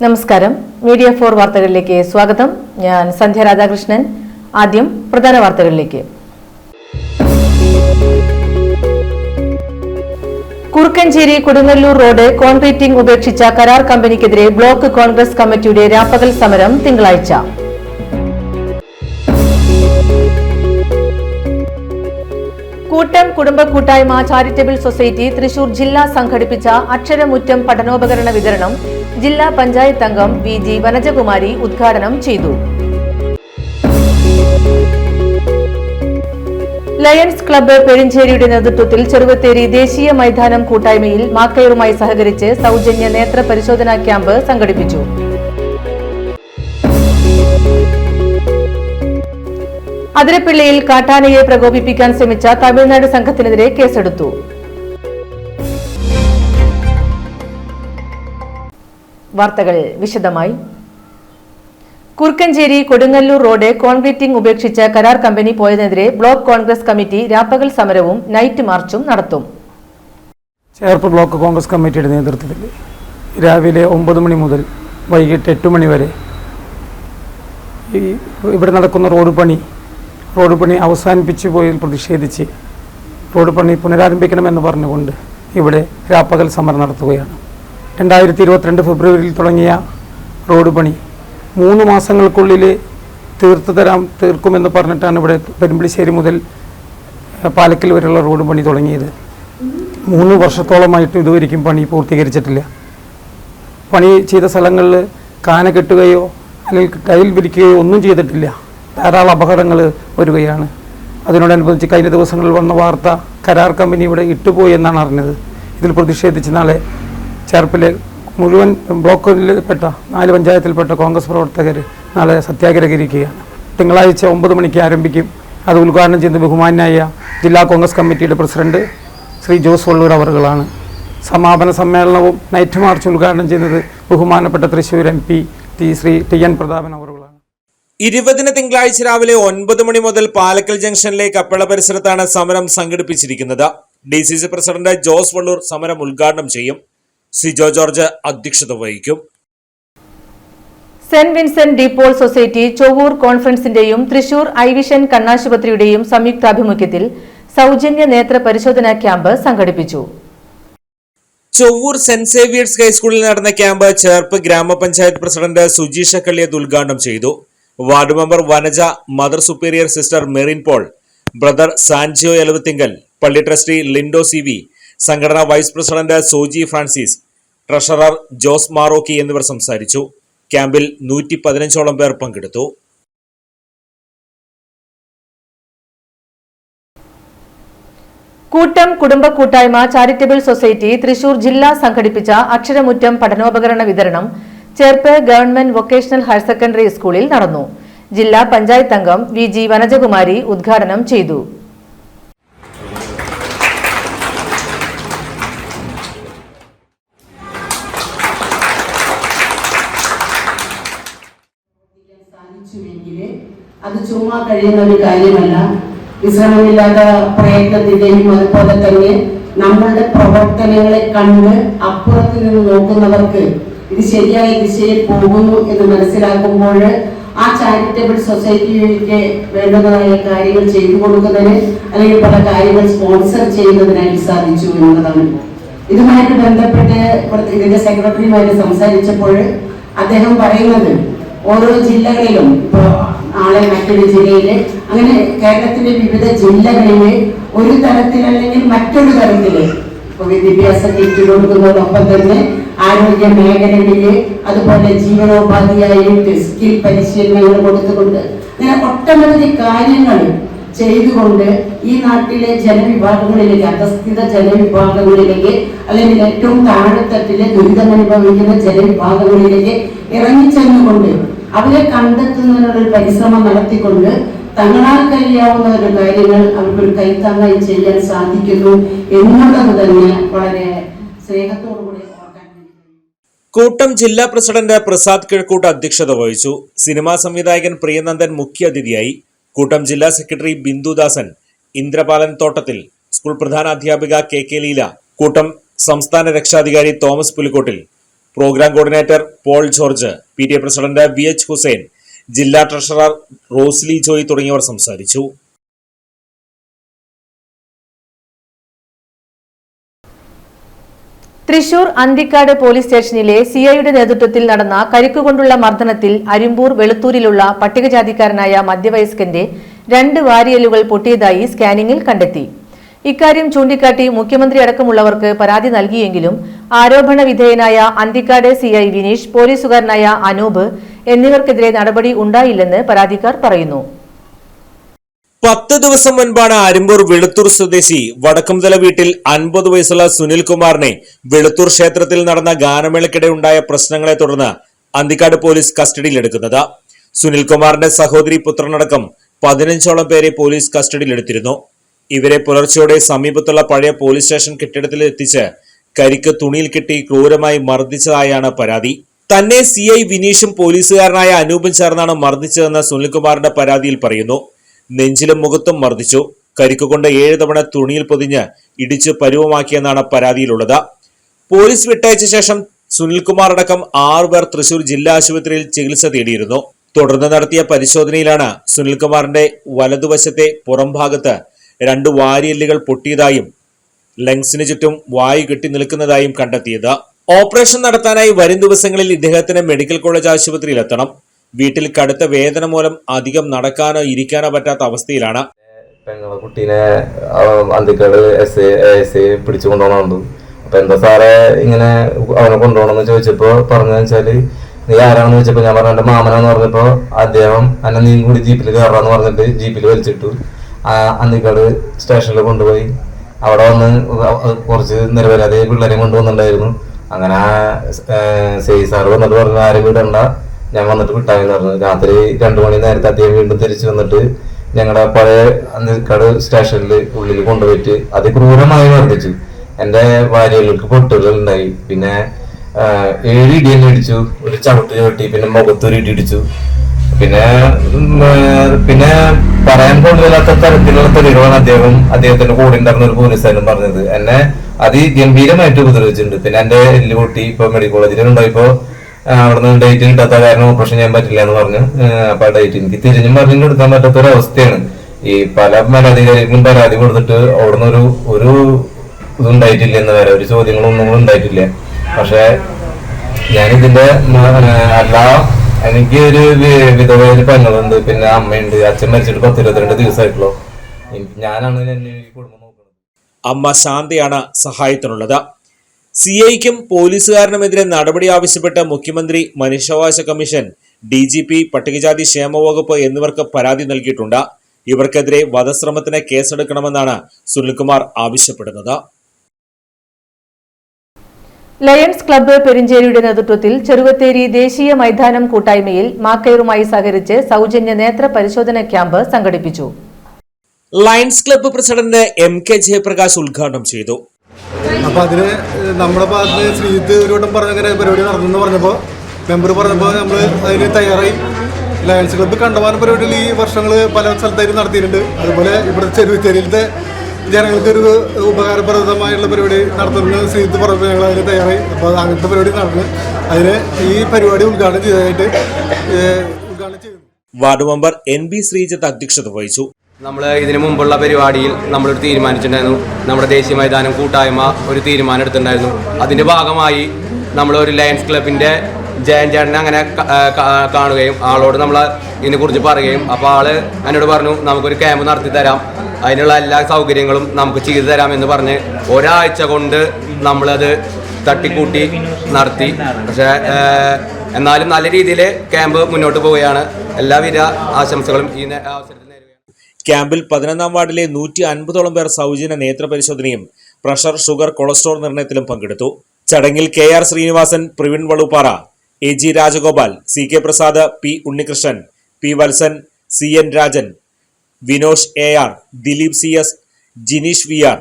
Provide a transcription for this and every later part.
നമസ്കാരം. മീഡിയ 4 വാർത്തകളിലേക്ക് സ്വാഗതം. ഞാൻ സന്ധ്യ രാധാകൃഷ്ണൻ. ആദ്യം പ്രധാന വാർത്തകളിലേക്ക്. കുറുക്കഞ്ചേരി കൊടുങ്ങല്ലൂർ റോഡ് കോൺക്രീറ്റിംഗ് ഉപേക്ഷിച്ച കരാർ കമ്പനിക്കെതിരെ ബ്ലോക്ക് കോൺഗ്രസ് കമ്മിറ്റിയുടെ രാപ്പകൽ സമരം തിങ്കളാഴ്ച. കൂട്ടം കുടുംബ കൂട്ടായ്മ ചാരിറ്റബിൾ സൊസൈറ്റി തൃശൂർ ജില്ല സംഘടിപ്പിച്ച അക്ഷരമുറ്റം പഠനോപകരണ വിതരണം ജില്ലാ പഞ്ചായത്ത് അംഗം VG വനജകുമാരി ഉദ്ഘാടനം ചെയ്തു. ലയൺസ് ക്ലബ്ബ് പെരിഞ്ചേരിയുടെ നേതൃത്വത്തിൽ ചെറുവത്തേരി ദേശീയ മൈതാനം കൂട്ടായ്മയിൽ മാക്കയറുമായി സഹകരിച്ച് സൗജന്യ നേത്ര പരിശോധനാ ക്യാമ്പ് സംഘടിപ്പിച്ചു. അതിരപ്പിള്ളിയിൽ കാട്ടാനയെ പ്രകോപിപ്പിക്കാൻ ശ്രമിച്ച തമിഴ്നാട് സംഘത്തിനെതിരെ കേസെടുത്തു. വാർത്തകൾ വിശദമായി. കുറുക്കഞ്ചേരി കൊടുങ്ങല്ലൂർ റോഡ് കോൺക്രീറ്റിംഗ് ഉപേക്ഷിച്ച കരാർ കമ്പനി പോയതിനെതിരെ ബ്ലോക്ക് കോൺഗ്രസ് കമ്മിറ്റി രാപ്പകൽ സമരവും നൈറ്റ് മാർച്ചും നടത്തും. ചേർപ്പ് ബ്ലോക്ക് കോൺഗ്രസ് കമ്മിറ്റിയുടെ നേതൃത്വത്തിൽ രാവിലെ 9 മണി മുതൽ വൈകിട്ട് 8 മണി വരെ ഇവിടെ നടക്കുന്ന റോഡ് പണി അവസാനിപ്പിച്ചു പോയതിൽ പ്രതിഷേധിച്ച് റോഡ് പണി പുനരാരംഭിക്കണമെന്ന് പറഞ്ഞുകൊണ്ട് ഇവിടെ രാപ്പകൽ സമരം നടത്തുകയാണ്. 2022 ഫെബ്രുവരിയിൽ തുടങ്ങിയ റോഡ് പണി 3 മാസങ്ങൾക്കുള്ളിൽ തീർക്കുമെന്ന് പറഞ്ഞിട്ടാണ് ഇവിടെ പെരുമ്പിളിശ്ശേരി മുതൽ പാലക്കൽ വരെയുള്ള റോഡ് പണി തുടങ്ങിയത്. 3 വർഷത്തോളമായിട്ട് ഇതുവരെയും പണി പൂർത്തീകരിച്ചിട്ടില്ല. പണി ചെയ്ത സ്ഥലങ്ങളിൽ കാന കെട്ടുകയോ അല്ലെങ്കിൽ ടൈൽ വിരിക്കുകയോ ഒന്നും ചെയ്തിട്ടില്ല. ധാരാളം അപകടങ്ങൾ വരികയാണ്. അതിനോടനുബന്ധിച്ച് കഴിഞ്ഞ ദിവസങ്ങളിൽ വന്ന വാർത്ത കരാർ കമ്പനി ഇവിടെ ഇട്ടുപോയി എന്നാണ് അറിഞ്ഞത്. ഇതിൽ പ്രതിഷേധിച്ച് നാളെ ചേർപ്പിലെ മുഴുവൻ ബ്ലോക്കിൽപ്പെട്ട 4 പഞ്ചായത്തിൽപ്പെട്ട കോൺഗ്രസ് പ്രവർത്തകർ നാളെ സത്യാഗ്രഹിക്കുകയാണ്. തിങ്കളാഴ്ച 9 മണിക്ക് ആരംഭിക്കും. അത് ഉദ്ഘാടനം ചെയ്യുന്ന ബഹുമാനായ ജില്ലാ കോൺഗ്രസ് കമ്മിറ്റിയുടെ പ്രസിഡന്റ് ശ്രീ ജോസ് വള്ളൂർ അവറുകളാണ്. സമാപന സമ്മേളനവും നൈറ്റ് മാർച്ച് ഉദ്ഘാടനം ചെയ്യുന്നത് ബഹുമാനപ്പെട്ട തൃശ്ശൂർ MP ശ്രീ TN പ്രതാപൻ അവറുകളാണ്. 20 തിങ്കളാഴ്ച രാവിലെ 9 മണി മുതൽ പാലക്കൽ ജംഗ്ഷനിലെ കപ്പള പരിസരത്താണ് സമരം സംഘടിപ്പിച്ചിരിക്കുന്നത്. DCC പ്രസിഡന്റ് ജോസ് വള്ളൂർ സമരം ഉദ്ഘാടനം ചെയ്യും. സിജോ ജോർജ് അധ്യക്ഷത വഹിക്കും. Saint Vincent de Paul society Chovvur കോൺഫറൻസിന്റെയും Thrissur ഐവിഷൻ കണ്ണാശുപത്രിയുടെയും സംയുക്താഭിമുഖ്യത്തിൽ സൗജന്യ നേത്ര പരിശോധനാ ക്യാമ്പ് സംഘടിപ്പിച്ചു. ചൊവ്വൂർ സെന്റ് സേവിയേഴ്സ് ഹൈസ്കൂളിൽ നടന്ന ക്യാമ്പ് ചേർപ്പ് ഗ്രാമപഞ്ചായത്ത് പ്രസിഡന്റ് സുജീഷ കള്ളിയത് ഉദ്ഘാടനം ചെയ്തു. Ward member Vanaja, mother superior sister Merin Paul, brother സാൻജിയോ Elavathinkal, പള്ളി ട്രസ്റ്റി ലിൻഡോ CV, സംഘടനാ വൈസ് പ്രസിഡന്റ് സോജി ഫ്രാൻസിസ്, ട്രഷറർ ജോസ് മാറോക്കി എന്നിവർ സംസാരിച്ചു. ക്യാമ്പിൽ 115ഓളം പേർ പങ്കെടുത്തു. കൂട്ടം കുടുംബ കൂട്ടായ്മ ചാരിറ്റബിൾ സൊസൈറ്റി തൃശൂർ ജില്ല സംഘടിപ്പിച്ച അക്ഷരമുറ്റം പഠനോപകരണ വിതരണം Cherpu government vocational higher secondary സ്കൂളിൽ നടന്നു. ജില്ലാ പഞ്ചായത്ത് അംഗം VG വനജകുമാരി ഉദ്ഘാടനം ചെയ്തു. അത് ചുമ്മാ കഴിയുന്ന ഒരു കാര്യമല്ല. വിശ്രമമില്ലാത്ത പ്രയത്നത്തിന്റെയും അതുപോലെ തന്നെ നമ്മളുടെ പ്രവർത്തനങ്ങളെ കണ്ട് അപ്പുറത്ത് നിന്ന് നോക്കുന്നവർക്ക് ഇത് ശരിയായ ദിശയിൽ പോകുന്നു എന്ന് മനസ്സിലാക്കുമ്പോൾ ആ ചാരിറ്റബിൾ സൊസൈറ്റിക്ക് വേണ്ടതായ കാര്യങ്ങൾ ചെയ്തു കൊടുക്കുന്നതിന് അല്ലെങ്കിൽ പല കാര്യങ്ങൾ സ്പോൺസർ ചെയ്യുന്നതിനായി സാധിച്ചു എന്നുള്ളതാണ്. ഇതുമായിട്ട് ബന്ധപ്പെട്ട് ഇതിന്റെ സെക്രട്ടറിയുമായിട്ട് സംസാരിച്ചപ്പോൾ അദ്ദേഹം പറയുന്നത് ഓരോ ജില്ലകളിലും ഇപ്പോൾ നാളെ മറ്റൊരു ജില്ലയില് അങ്ങനെ കേരളത്തിലെ വിവിധ ജില്ലകളില് ഒരു തരത്തിലല്ലെങ്കിൽ മറ്റൊരു തരത്തില് ഇപ്പൊ വിദ്യാഭ്യാസ കിറ്റ് കൊടുക്കുന്നതോടൊപ്പം തന്നെ ആരോഗ്യ മേഖലകളില് അതുപോലെ ജീവനോപാധിയായിട്ട് സ്കിൽ പരിശീലനങ്ങൾ കൊടുത്തുകൊണ്ട് അങ്ങനെ ഒട്ടനവധി കാര്യങ്ങൾ ചെയ്തുകൊണ്ട് ഈ നാട്ടിലെ ജനവിഭാഗങ്ങളിലേക്ക്, അധസ്ഥിത ജനവിഭാഗങ്ങളിലേക്ക് അല്ലെങ്കിൽ ഏറ്റവും താഴെത്തട്ടിലെ ദുരിതമനുഭവിക്കുന്ന ജനവിഭാഗങ്ങളിലേക്ക് ഇറങ്ങിച്ചെന്നുകൊണ്ട് അവരെ കണ്ടെത്തുന്നതിനൊരു പരിശ്രമം നടത്തിക്കൊണ്ട് തങ്ങളാൽ കഴിയാവുന്ന ഒരു കാര്യങ്ങൾ അവർക്കൊരു കൈത്താങ്ങായി ചെയ്യാൻ സാധിക്കുന്നു എന്നുള്ളത് തന്നെ വളരെ സ്നേഹത്തോടുകൂടി ഓർക്കാൻ. കൂട്ടം ജില്ലാ പ്രസിഡന്റ് പ്രസാദ് കിഴക്കൂട്ട് അധ്യക്ഷത വഹിച്ചു. സിനിമാ സംവിധായകൻ പ്രിയനന്ദൻ മുഖ്യാതിഥിയായി. കൂട്ടം ജില്ലാ സെക്രട്ടറി ബിന്ദുദാസൻ, ഇന്ദ്രപാലൻ തോട്ടത്തിൽ, സ്കൂൾ പ്രധാന അധ്യാപിക KK ലീല, കൂട്ടം സംസ്ഥാന രക്ഷാധികാരി Thomas Pulikottil, programme coordinator Paul George, PTA president VH Hussain, ജില്ലാ ട്രഷറർ റോസ്ലി ജോയ് തുടങ്ങിയവർ സംസാരിച്ചു. തൃശൂർ അന്തിക്കാട് പോലീസ് സ്റ്റേഷനിലെ CIയുടെ നേതൃത്വത്തിൽ നടന്ന കരിക്കുകൊണ്ടുള്ള മർദ്ദനത്തിൽ അരിമ്പൂർ വെളുത്തൂരിലുള്ള പട്ടികജാതിക്കാരനായ മധ്യവയസ്കന്റെ 2 വാരിയെല്ലുകൾ പൊട്ടിയതായി സ്കാനിംഗിൽ കണ്ടെത്തി. ഇക്കാര്യം ചൂണ്ടിക്കാട്ടി മുഖ്യമന്ത്രി അടക്കമുള്ളവർക്ക് പരാതി നൽകിയെങ്കിലും ആരോപണ വിധേയനായ അന്തിക്കാട് CI വിനീഷ്, പോലീസുകാരനായ അനൂപ് എന്നിവർക്കെതിരെ നടപടി ഉണ്ടായില്ലെന്ന് പരാതിക്കാർ പറയുന്നു. 10 ദിവസം മുൻപാണ് അരിമ്പൂർ വെളുത്തൂർ സ്വദേശി വടക്കുംതല വീട്ടിൽ 50 വയസ്സുള്ള സുനിൽകുമാറിനെ വെളുത്തൂർ ക്ഷേത്രത്തിൽ നടന്ന ഗാനമേളയ്ക്കിടെ ഉണ്ടായ പ്രശ്നങ്ങളെ തുടർന്ന് അന്തിക്കാട് പോലീസ് കസ്റ്റഡിയിലെടുക്കുന്നത്. സുനിൽകുമാറിന്റെ സഹോദരി പുത്രനടക്കം 15ഓളം പേരെ പോലീസ് കസ്റ്റഡിയിലെടുത്തിരുന്നു. ഇവരെ പുലർച്ചയോടെ സമീപത്തുള്ള പഴയ പോലീസ് സ്റ്റേഷൻ കെട്ടിടത്തിൽ എത്തിച്ച് കരിക്ക് തുണിയിൽ കെട്ടി ക്രൂരമായി മർദ്ദിച്ചതായാണ് പരാതി. തന്നെ CI വിനീഷും പോലീസുകാരനായ അനൂപും ചേർന്നാണ് മർദ്ദിച്ചതെന്ന് സുനിൽകുമാറിന്റെ പരാതിയിൽ പറയുന്നു. നെഞ്ചിലും മുഖത്തും മർദ്ദിച്ചു. കരിക്കുകൊണ്ട് 7 തവണ തുണിയിൽ പൊതിഞ്ഞ് ഇടിച്ചു പരുവമാക്കിയെന്നാണ് പരാതിയിലുള്ളത്. പോലീസ് വിട്ടയച്ച ശേഷം സുനിൽകുമാർ അടക്കം 6 പേർ തൃശൂർ ജില്ലാ ആശുപത്രിയിൽ ചികിത്സ തേടിയിരുന്നു. തുടർന്ന് നടത്തിയ പരിശോധനയിലാണ് സുനിൽകുമാറിന്റെ വലതുവശത്തെ പുറംഭാഗത്ത് 2 വാരിയെല്ലുകൾ പൊട്ടിയതായും ലങ്സിന് ചുറ്റും വായു കെട്ടി നിൽക്കുന്നതായും കണ്ടെത്തിയത്. ഓപ്പറേഷൻ നടത്താനായി വരും ദിവസങ്ങളിൽ ഇദ്ദേഹത്തിന് മെഡിക്കൽ കോളേജ് ആശുപത്രിയിൽ എത്തണം. വീട്ടിൽ കടുത്ത വേദന മൂലം അധികം നടക്കാനോ ഇരിക്കാനോ പറ്റാത്ത അവസ്ഥയിലാണ്. പെങ്ങളെ കുട്ടീനെ അന്തിക്കാട് SA പിടിച്ചു കൊണ്ടുപോകണുണ്ട്. അപ്പൊ എന്താ സാറേ ഇങ്ങനെ അവനെ കൊണ്ടുപോകണമെന്ന് ചോദിച്ചപ്പോ പറഞ്ഞതെന്ന് വെച്ചാല്, നീ ആരാണെന്ന് ചോദിച്ചപ്പോ ഞാൻ പറഞ്ഞ എന്റെ മാമനാന്ന് പറഞ്ഞപ്പോ അദ്ദേഹം എന്നെ നീ കൂടി ജീപ്പിൽ കയറാന്ന് പറഞ്ഞിട്ട് ജീപ്പിൽ വലിച്ചിട്ടു അന്തിക്കാട് സ്റ്റേഷനിൽ കൊണ്ടുപോയി. അവിടെ വന്ന് കുറച്ച് നിരവധി പിള്ളേരെയും കൊണ്ടുവന്നിട്ടുണ്ടായിരുന്നു. അങ്ങനെ സാറ് വന്നിട്ട് പറഞ്ഞു, ആരും വിടണ്ട, ഞാൻ വന്നിട്ട് വിട്ടാന്ന് പറഞ്ഞു. രാത്രി 2 മണി നേരത്തെ അദ്ദേഹം വീണ്ടും തിരിച്ചു വന്നിട്ട് ഞങ്ങളുടെ പഴയ അന്തിക്കാട് സ്റ്റേഷനിൽ ഉള്ളിൽ കൊണ്ടുപോയിട്ട് അതിക്രൂരമായി മർദ്ദിച്ചു. എന്റെ വാരികൾക്ക് പൊട്ടുകൾ ഉണ്ടായി. പിന്നെ 7 ഇടി തന്നെ ഇടിച്ചു, ഒരു ചവിട്ട് ചവിട്ടി, പിന്നെ മുഖത്തൊരു ഇടി ഇടിച്ചു. പിന്നെ പറയാൻ കൊള്ളില്ലാത്ത തരത്തിലുള്ള തെളിവുകളാണ് അദ്ദേഹത്തിന്റെ കൂടെ ഉണ്ടായിരുന്ന ഒരു പോലീസുകാരനും പറഞ്ഞത്. എന്നെ അതിഗംഭീരമായിട്ട് ഉപദ്രവിച്ചിട്ടുണ്ട്. പിന്നെ എന്റെ എല്ല് പൊട്ടി ഇപ്പൊ മെഡിക്കൽ കോളേജിൽ ഉണ്ടായിപ്പോ അവിടുന്ന് ഡേറ്റ് കിട്ടാത്ത കാരണം ഓപ്പറേഷൻ ചെയ്യാൻ പറ്റില്ല എന്ന് പറഞ്ഞു. അപ്പൊ ആ ഡേറ്റ് എനിക്ക് തിരിഞ്ഞും പറഞ്ഞു എടുക്കാൻ പറ്റാത്ത ഒരു അവസ്ഥയാണ്. ഈ പല മേലധികാരികളും പരാതി കൊടുത്തിട്ട് അവിടുന്ന് ഒരു ഇതുണ്ടായിട്ടില്ല എന്ന് വരെ ഒരു ചോദ്യങ്ങളൊന്നും ഉണ്ടായിട്ടില്ല. പക്ഷെ ഞാനിതിന്റെ എനിക്ക് ഒരു വിധവയൊരു പെങ്ങളുണ്ട്, പിന്നെ അമ്മയുണ്ട്. അച്ഛൻ മരിച്ചിട്ട് 10-22 ദിവസമായിട്ടുള്ളൂ. ഞാനാണ് എന്നെ ഈ കുടുംബം നോക്കുന്നത്. അമ്മ ശാന്തയാണ് സഹായത്തിനുള്ളത്. CIക്കും പോലീസുകാരനുമെതിരെ നടപടി ആവശ്യപ്പെട്ട് മുഖ്യമന്ത്രി, മനുഷ്യാവകാശ കമ്മീഷൻ, DGP, പട്ടികജാതി ക്ഷേമ വകുപ്പ് എന്നിവർക്ക് പരാതി നൽകിയിട്ടുണ്ട്. ഇവർക്കെതിരെ വധശ്രമത്തിന് കേസെടുക്കണമെന്നാണ് സുനിൽകുമാർ ആവശ്യപ്പെടുന്നത്. ലയൺസ് ക്ലബ്ബ് പെരിഞ്ചേരിയുടെ നേതൃത്വത്തിൽ ചെറുവത്തേരി ദേശീയ മൈതാനം കൂട്ടായ്മയിൽ മാക്കയറുമായി സഹകരിച്ച് സൗജന്യ നേത്ര പരിശോധന ക്യാമ്പ് സംഘടിപ്പിച്ചു. Lions club president MK Jayaprakash ഉദ്ഘാടനം ചെയ്തു. അപ്പൊ അതിന് നമ്മുടെ ഭാഗത്ത് ശ്രീജിത്ത് ഒരു വട്ടം പറഞ്ഞങ്ങനെ പരിപാടി നടന്നു പറഞ്ഞപ്പോൾ മെമ്പർ പറഞ്ഞപ്പോൾ നമ്മൾ അതിന് തയ്യാറായി. ലയൺസ് ക്ലബ്ബ് കണ്ടമാനം പരിപാടികൾ ഈ വർഷങ്ങൾ പല സ്ഥലത്തായിട്ട് നടത്തിയിട്ടുണ്ട്. അതുപോലെ ഇവിടെ ചെറുവത്തേരിയിലത്തെ ജനങ്ങൾക്ക് ഒരു ഉപകാരപ്രദമായുള്ള പരിപാടി നടത്തുന്ന ശ്രീജിത്ത് പറഞ്ഞപ്പോൾ ഞങ്ങൾ അതിന് തയ്യാറായി. അപ്പോൾ അങ്ങനത്തെ പരിപാടി നടന്നു. അതിന് ഈ പരിപാടി ഉദ്ഘാടനം ചെയ്തതായിട്ട് ഉദ്ഘാടനം ചെയ്തു. വാർഡ് മെമ്പർ NB ശ്രീജിത്ത് അധ്യക്ഷത വഹിച്ചു. നമ്മൾ ഇതിനു മുമ്പുള്ള പരിപാടിയിൽ നമ്മളൊരു തീരുമാനിച്ചിട്ടുണ്ടായിരുന്നു. നമ്മുടെ ദേശീയ മൈതാനം കൂട്ടായ്മ ഒരു തീരുമാനം എടുത്തിട്ടുണ്ടായിരുന്നു. അതിൻ്റെ ഭാഗമായി നമ്മളൊരു ലയൺസ് ക്ലബിൻ്റെ ജയൻ ചേട്ടനെ അങ്ങനെ കാണുകയും ആളോട് നമ്മൾ ഇതിനെക്കുറിച്ച് പറയുകയും, അപ്പോൾ ആൾ എന്നോട് പറഞ്ഞു നമുക്കൊരു ക്യാമ്പ് നടത്തി തരാം, അതിനുള്ള എല്ലാ സൗകര്യങ്ങളും നമുക്ക് ചെയ്തു തരാമെന്ന് പറഞ്ഞ് ഒരാഴ്ച കൊണ്ട് നമ്മളത് തട്ടിക്കൂട്ടി നടത്തി. പക്ഷേ എന്നാലും നല്ല രീതിയിൽ ക്യാമ്പ് മുന്നോട്ട് പോവുകയാണ്. എല്ലാവിധ ആശംസകളും ഈ അവസരത്തിൽ. ക്യാമ്പിൽ 11-ാം വാർഡിലെ 150ഓളം പേർ സൗജന്യ നേത്ര പരിശോധനയും പ്രഷർ, ഷുഗർ, കൊളസ്ട്രോൾ നിർണയത്തിലും പങ്കെടുത്തു. ചടങ്ങിൽ KR Sreenivasan, Praveen വളുപ്പാറ, AG Rajagopal, CK Prasad, P Unnikrishnan, P Valsan, CN Rajan, Vinosh AR, Dileep CS, Jineesh VR,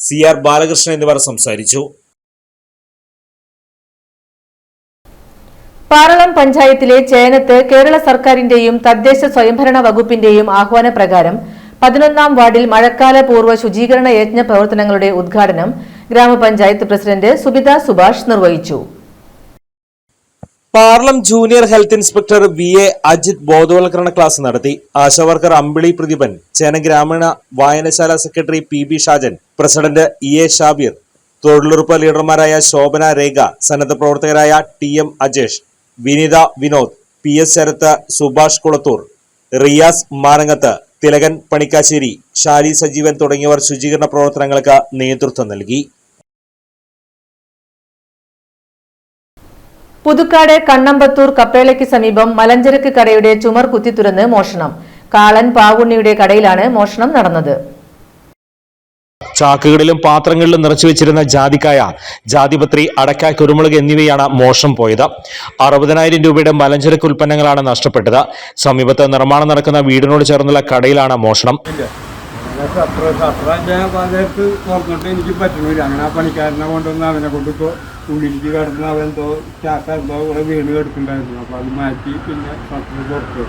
CR Balakrishnan എന്നിവർ സംസാരിച്ചു. പാറളം പഞ്ചായത്തിലെ ചേനത്ത് കേരള സർക്കാരിന്റെയും തദ്ദേശ സ്വയംഭരണ വകുപ്പിന്റെയും ആഹ്വാനപ്രകാരം 11-ാം വാർഡിൽ മഴക്കാല പൂർവ്വ ശുചീകരണ യജ്ഞ പ്രവർത്തനങ്ങളുടെ ഉദ്ഘാടനം ഗ്രാമപഞ്ചായത്ത് പ്രസിഡന്റ് സുബിത സുഭാഷ് നിർവഹിച്ചു. പാർലം junior health inspector VA Ajith ബോധവൽക്കരണ ക്ലാസ് നടത്തി. ആശാവർക്കർ അമ്പിളി പ്രതിഭൻ, ചേന ഗ്രാമീണ വായനശാല secretary PB Shajan, president EA Shabeer, തൊഴിലുറപ്പ് ലീഡർമാരായ ശോഭന രേഖ, സന്നദ്ധ പ്രവർത്തകരായ TM അജേഷ്, വിനീത വിനോദ്, PS ശരത്ത്, സുഭാഷ് കുളത്തൂർ, റിയാസ് മാനങ്ങത്ത്, തിലകൻ പണിക്കാശ്ശേരി, ഷാലി സജീവൻ തുടങ്ങിയവർ ശുചീകരണ പ്രവർത്തനങ്ങൾക്ക് നേതൃത്വം നൽകി. പുതുക്കാട് കണ്ണമ്പത്തൂർ കപ്പേളയ്ക്ക് സമീപം മലഞ്ചരക്ക് കടയുടെ ചുമർ കുത്തിത്തുറന്ന് മോഷണം. കാളൻ പാവുണ്ണിയുടെ കടയിലാണ് മോഷണം നടന്നത്. ചാക്കുകളിലും പാത്രങ്ങളിലും നിറച്ചുവെച്ചിരുന്ന ജാതിക്കായ, ജാതിപത്രി, അടക്ക, കുരുമുളക് എന്നിവയാണ് മോഷണം പോയത്. 60,000 രൂപയുടെ മലഞ്ചരക്ക് ഉൽപ്പന്നങ്ങളാണ് നഷ്ടപ്പെട്ടത്. സമീപത്ത് നിർമ്മാണം നടക്കുന്ന വീടിനോട് ചേർന്നുള്ള കടയിലാണ് മോഷണം. എനിക്ക് പറ്റുന്നില്ല. അങ്ങനെ ആ പണിക്കാരനെ കൊണ്ടുവന്ന് അവനെ കൊണ്ടിപ്പോ ഉള്ളിലേക്ക് കിടന്ന് അവനെന്തോ ചാക്കെന്തോ ഇവിടെ വീണ് കിടക്കുന്നുണ്ടായിരുന്നു. അപ്പൊ അത് മാറ്റി പിന്നെ പത്രം പുറത്ത്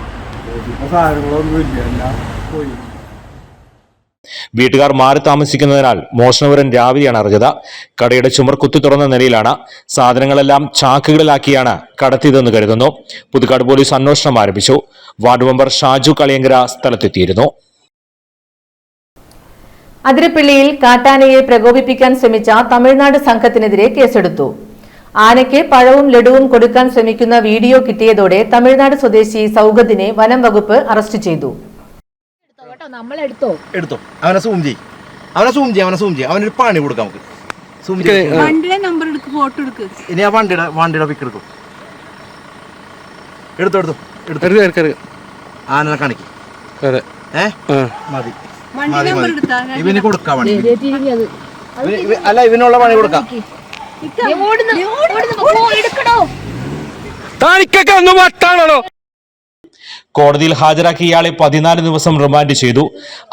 ഇപ്പൊ സാധനങ്ങളൊന്നും ഇല്ല, എല്ലാം പോയി. വീട്ടുകാർ മാറി താമസിക്കുന്നതിനാൽ മോഷണവിവരം രാവിലെയാണ് അറിഞ്ഞത്. കടയുടെ ചുമർ കുത്തി തുറന്ന നിലയിലാണ്. സാധനങ്ങളെല്ലാം ചാക്കുകളിലാക്കിയാണ് കടത്തിയതെന്ന് കരുതുന്നു. പുതുക്കാട് പോലീസ് അന്വേഷണം ആരംഭിച്ചു. Ward member Shaju കളിയങ്കര സ്ഥലത്തെത്തിയിരുന്നു. അതിരപ്പിള്ളിയിൽ കാട്ടാനയെ പ്രകോപിപ്പിക്കാൻ ശ്രമിച്ച തമിഴ്നാട് സംഘത്തിനെതിരെ കേസെടുത്തു. ആനയ്ക്ക് പഴവും ലഡുവും കൊടുക്കാൻ ശ്രമിക്കുന്ന വീഡിയോ കിട്ടിയതോടെ തമിഴ്നാട് സ്വദേശി സൗഗതിനെ വനം വകുപ്പ് അറസ്റ്റ് ചെയ്തു. എടുത്തോ, അവനെ സൂം ചെയ്യും, അവനൊരു പണി കൊടുക്കാം നമുക്ക്. ഇനി ആ വണ്ടിയുടെ പിക്ക് എടുക്കും. എടുത്തോ ആനനെ കാണിക്കും. മതി ഇവന് കൊടുക്കാം വണ്ടി. അല്ല, ഇവനുള്ള പണി കൊടുക്കാം. കോടതിയിൽ ഹാജരാക്കി ഇയാളെ 14 ദിവസം റിമാൻഡ് ചെയ്തു.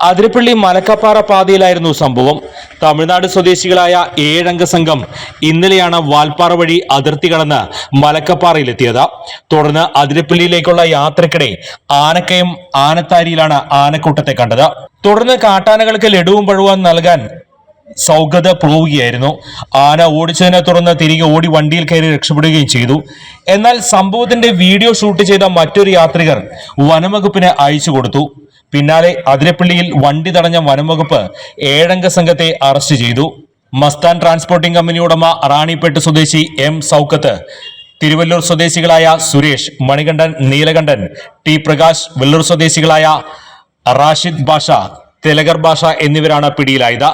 അതിരപ്പള്ളി മലക്കപ്പാറ പാതയിലായിരുന്നു സംഭവം. തമിഴ്നാട് സ്വദേശികളായ 7 അംഗ സംഘം ഇന്നലെയാണ് വാൽപ്പാറ വഴി അതിർത്തി കടന്ന് മലക്കപ്പാറയിലെത്തിയത്. തുടർന്ന് അതിരപ്പള്ളിയിലേക്കുള്ള യാത്രക്കിടെ ആനക്കയം ആനത്താരിയിലാണ് ആനക്കൂട്ടത്തെ കണ്ടത്. തുടർന്ന് കാട്ടാനകൾക്ക് ലഡുവും പഴവും നൽകാൻ സൗഗത പോവുകയായിരുന്നു. ആന ഓടിച്ചതിനെ തുടർന്ന് തിരികെ ഓടി വണ്ടിയിൽ കയറി രക്ഷപ്പെടുകയും ചെയ്തു. എന്നാൽ സംഭവത്തിന്റെ വീഡിയോ ഷൂട്ട് ചെയ്ത മറ്റൊരു യാത്രികർ വനംവകുപ്പിന് അയച്ചു കൊടുത്തു. പിന്നാലെ അതിരപ്പള്ളിയിൽ വണ്ടി തടഞ്ഞ വനംവകുപ്പ് 7 അംഗ സംഘത്തെ അറസ്റ്റ് ചെയ്തു. മസ്താൻ ട്രാൻസ്പോർട്ടിംഗ് കമ്പനി ഉടമ റാണിപ്പേട്ട് സ്വദേശി M സൗക്കത്ത്, തിരുവല്ലൂർ സ്വദേശികളായ സുരേഷ്, മണികണ്ഠൻ, നീലകണ്ഠൻ, T പ്രകാശ്, വെള്ളൂർ സ്വദേശികളായ റാഷിദ് ബാഷ, തിലകർ ഭാഷ എന്നിവരാണ് പിടിയിലായത്.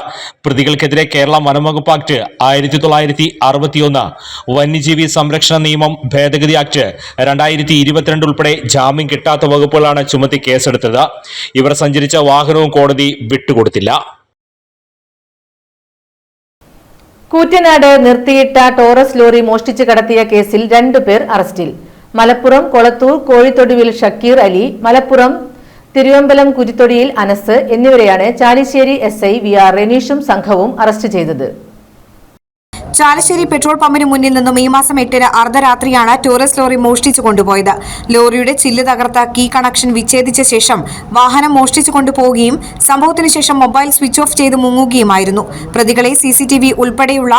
പ്രതികൾക്കെതിരെ കേരള വനംവകുപ്പ് ആക്ട് 1961, വന്യജീവി സംരക്ഷണ നിയമം ഭേദഗതി ആക്ട് 2022 ഉൾപ്പെടെ ജാമ്യം കിട്ടാത്ത വകുപ്പുകളാണ് ചുമത്തി കേസെടുത്തത്. ഇവർ സഞ്ചരിച്ച വാഹനവും കോടതി വിട്ടുകൊടുത്തില്ല. കൂറ്റനാട് നിർത്തിയിട്ട ടോറസ് ലോറി മോഷ്ടിച്ചു കടത്തിയ കേസിൽ 2 പേർ അറസ്റ്റിൽ. മലപ്പുറം കൊളത്തൂർ കോഴിത്തൊടുവിൽ ഷക്കീർ അലി, മലപ്പുറം തിരുവമ്പലം കുരിത്തൊടിയിൽ അനസ് എന്നിവരെയാണ് ചാലിശ്ശേരി SI VR റെനീഷും സംഘവും അറസ്റ്റ് ചെയ്തത്. ചാലശ്ശേരി പെട്രോൾ പമ്പിന് മുന്നിൽ നിന്നും ഈ മാസം 8-ന് അർദ്ധരാത്രിയാണ് ടൂറിസ്റ്റ് ലോറി മോഷ്ടിച്ചു കൊണ്ടുപോയത്. ലോറിയുടെ ചില്ല് തകർത്ത കീ കണക്ഷൻ വിച്ഛേദിച്ച ശേഷം വാഹനം മോഷ്ടിച്ചു കൊണ്ടുപോവുകയും സംഭവത്തിന് ശേഷം മൊബൈൽ സ്വിച്ച് ഓഫ് ചെയ്ത് മുങ്ങുകയുമായിരുന്നു. പ്രതികളെ CCTV ഉൾപ്പെടെയുള്ള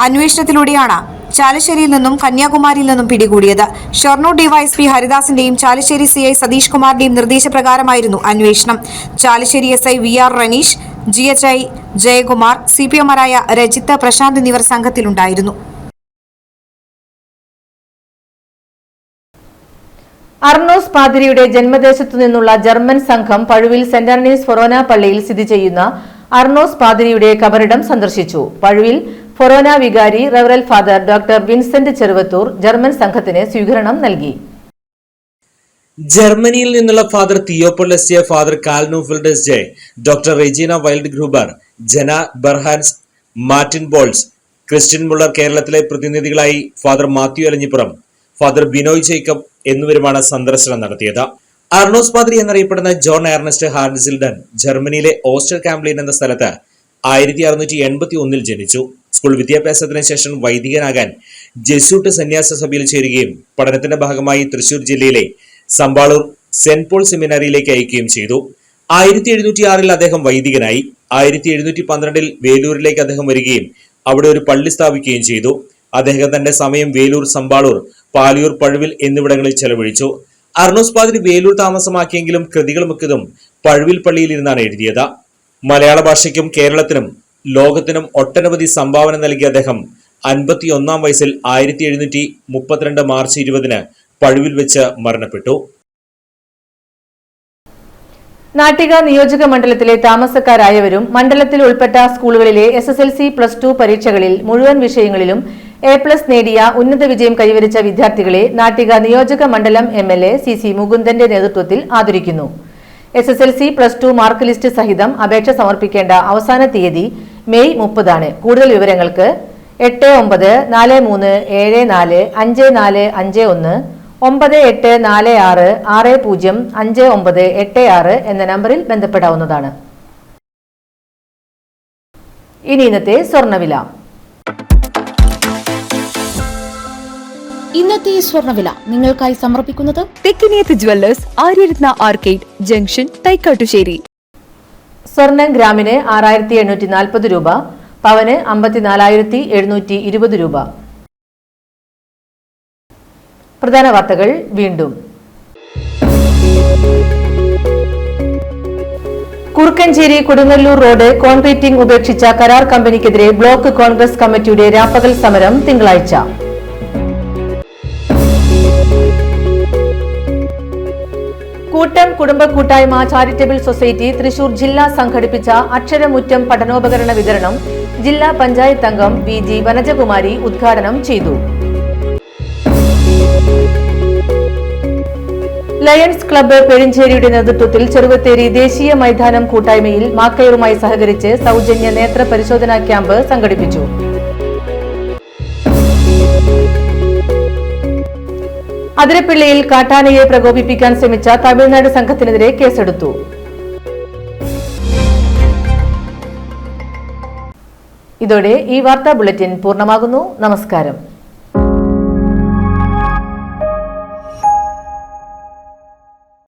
അന്വേഷണത്തിലൂടെയാണ് ചാലശ്ശേരിയിൽ നിന്നും കന്യാകുമാരിയിൽ നിന്നും പിടികൂടിയത്. ഷൊർണൂർ DYSP ഹരിദാസിന്റെയും ചാലശ്ശേരി CI സതീഷ് കുമാറിന്റെയും നിർദ്ദേശപ്രകാരമായിരുന്നു അന്വേഷണം. Chalissery SI VR Ranish, GHI Jayakumar, CPMമാരായ Rajith, Prashant എന്നിവർ സംഘത്തിലുണ്ടായിരുന്നു. അർണോസ് പാതിരിയുടെ ജന്മദേശത്തു നിന്നുള്ള ജർമ്മൻ സംഘം പഴുവിൽ സെന്റ് ആന്റണീസ് ഫൊറോന പള്ളിയിൽ സ്ഥിതി ചെയ്യുന്ന അർണോസ് പാതിരിയുടെ കബറിടം സന്ദർശിച്ചു. പഴുവിൽ ഫൊറോന വികാരി റവറൽ father doctor Vincent Cheruvathur German സംഘത്തിന് സ്വീകരണം നൽകി. ജർമ്മനിയിൽ നിന്നുള്ള ഫാദർ തിയോപ്പൊളസ് ജെ, ഫാദർ കാൽ നൂഫൽഡസ് J, doctor Regina wild Gruber, ജന ബർഹാൻസ്, മാർട്ടിൻ ബോൾസ്, ക്രിസ്ത്യൻ മുള്ളർ, കേരളത്തിലെ പ്രതിനിധികളായി father Mathew അലഞ്ഞിപ്പുറം, father Binoy Jacob എന്നിവരുമാണ് സന്ദർശനം നടത്തിയത്. അർണോസ് പാദ്രി എന്നറിയപ്പെടുന്ന ജോൺ ഏർണസ്റ്റ് ഹാർഡ്സിൽഡൻ ജർമ്മനിയിലെ ഓസ്റ്റർ കാംപ്ലിൻ എന്ന സ്ഥലത്ത് 1681 ജനിച്ചു. സ്കൂൾ വിദ്യാഭ്യാസത്തിന് ശേഷം വൈദികനാകാൻ ജെസ്യൂട്ട് സന്യാസ സഭയിൽ ചേരുകയും പഠനത്തിന്റെ ഭാഗമായി തൃശൂർ ജില്ലയിലെ സമ്പാളൂർ സെന്റ് പോൾ സെമിനാരിയിലേക്ക് അയക്കുകയും ചെയ്തു. 1706 അദ്ദേഹം വൈദികനായി. 1712 വേലൂരിലേക്ക് അദ്ദേഹം വരികയും അവിടെ ഒരു പള്ളി സ്ഥാപിക്കുകയും ചെയ്തു. അദ്ദേഹം തന്റെ സമയം വേലൂർ, സമ്പാളൂർ, പാലിയൂർ, പഴുവിൽ എന്നിവിടങ്ങളിൽ ചെലവഴിച്ചു. അർണോസ് പാതിരി വേലൂർ താമസമാക്കിയെങ്കിലും കൃതികൾ മിക്കതും പഴുവിൽ പള്ളിയിൽ ഇരുന്നാണ് എഴുതിയത്. മലയാള ഭാഷയ്ക്കും കേരളത്തിനും ലോകത്തിനും ഒട്ടനവധി സംഭാവന നൽകിയ അദ്ദേഹം 51 വയസ്സിൽ 1732 മാർച്ച് 20 പഴുവിൽ വെച്ച് മരണപ്പെട്ടു. നാട്ടിക നിയോജക മണ്ഡലത്തിലെ താമസക്കാരായവരും മണ്ഡലത്തിൽ ഉൾപ്പെട്ട സ്കൂളുകളിലെ SSLC, +2 പരീക്ഷകളിൽ മുഴുവൻ വിഷയങ്ങളിലും A+ നേടിയ ഉന്നത വിജയം കൈവരിച്ച വിദ്യാർത്ഥികളെ നാട്ടിക നിയോജക മണ്ഡലം MLA CC മുകുന്ദന്റെ നേതൃത്വത്തിൽ ആദരിക്കുന്നു. SSLC, +2 മാർക്ക് ലിസ്റ്റ് സഹിതം അപേക്ഷ സമർപ്പിക്കേണ്ട അവസാന തീയതി മെയ് 30 ആണ്. കൂടുതൽ വിവരങ്ങൾക്ക് 8943745451 9846605986 എന്ന നമ്പറിൽ ബന്ധപ്പെടാവുന്നതാണ്. ഇനി ഇന്നത്തെ സ്വർണ്ണവില. ഇന്നത്തെ സ്വർണ്ണവില നിങ്ങൾക്കായി സമർപ്പിക്കുന്നത് Thekkiniyath jewellers, Aryaratna arcade junction, Thaikattussery. സ്വർണം ഗ്രാമിന് 6840 രൂപ, പവന് 54,720 രൂപ. പ്രധാന വാർത്തകൾ വീണ്ടും. കുറുക്കഞ്ചേരി കൊടുങ്ങല്ലൂർ റോഡ് കോൺക്രീറ്റിംഗ് ഉപേക്ഷിച്ച കരാർ കമ്പനിക്കെതിരെ ബ്ലോക്ക് കോൺഗ്രസ് കമ്മിറ്റിയുടെ രാപ്പകൽ സമരം തിങ്കളാഴ്ച. കൂട്ടം കുടുംബ കൂട്ടായ്മ ചാരിറ്റബിൾ സൊസൈറ്റി തൃശൂർ ജില്ല സംഘടിപ്പിച്ച അക്ഷരമുറ്റം പഠനോപകരണ വിതരണം ജില്ലാ പഞ്ചായത്ത് അംഗം VG വനജകുമാരി ഉദ്ഘാടനം ചെയ്തു. ലയൺസ് ക്ലബ്ബ് പെരിഞ്ചേരിയുടെ നേതൃത്വത്തിൽ ചെറുവത്തേരി ദേശീയ മൈതാനം കൂട്ടായ്മയിൽ മാക്കയറുമായി സഹകരിച്ച് സൗജന്യ നേത്ര പരിശോധനാ ക്യാമ്പ് സംഘടിപ്പിച്ചു. അതിരപ്പിള്ളിയിൽ കാട്ടാനയെ പ്രകോപിപ്പിക്കാൻ ശ്രമിച്ച തമിഴ്നാട് സംഘത്തിനെതിരെ കേസെടുത്തു. ഇതോടെ ഈ വാർത്താ ബുള്ളറ്റിൻ പൂർണ്ണമാകുന്നു. നമസ്കാരം.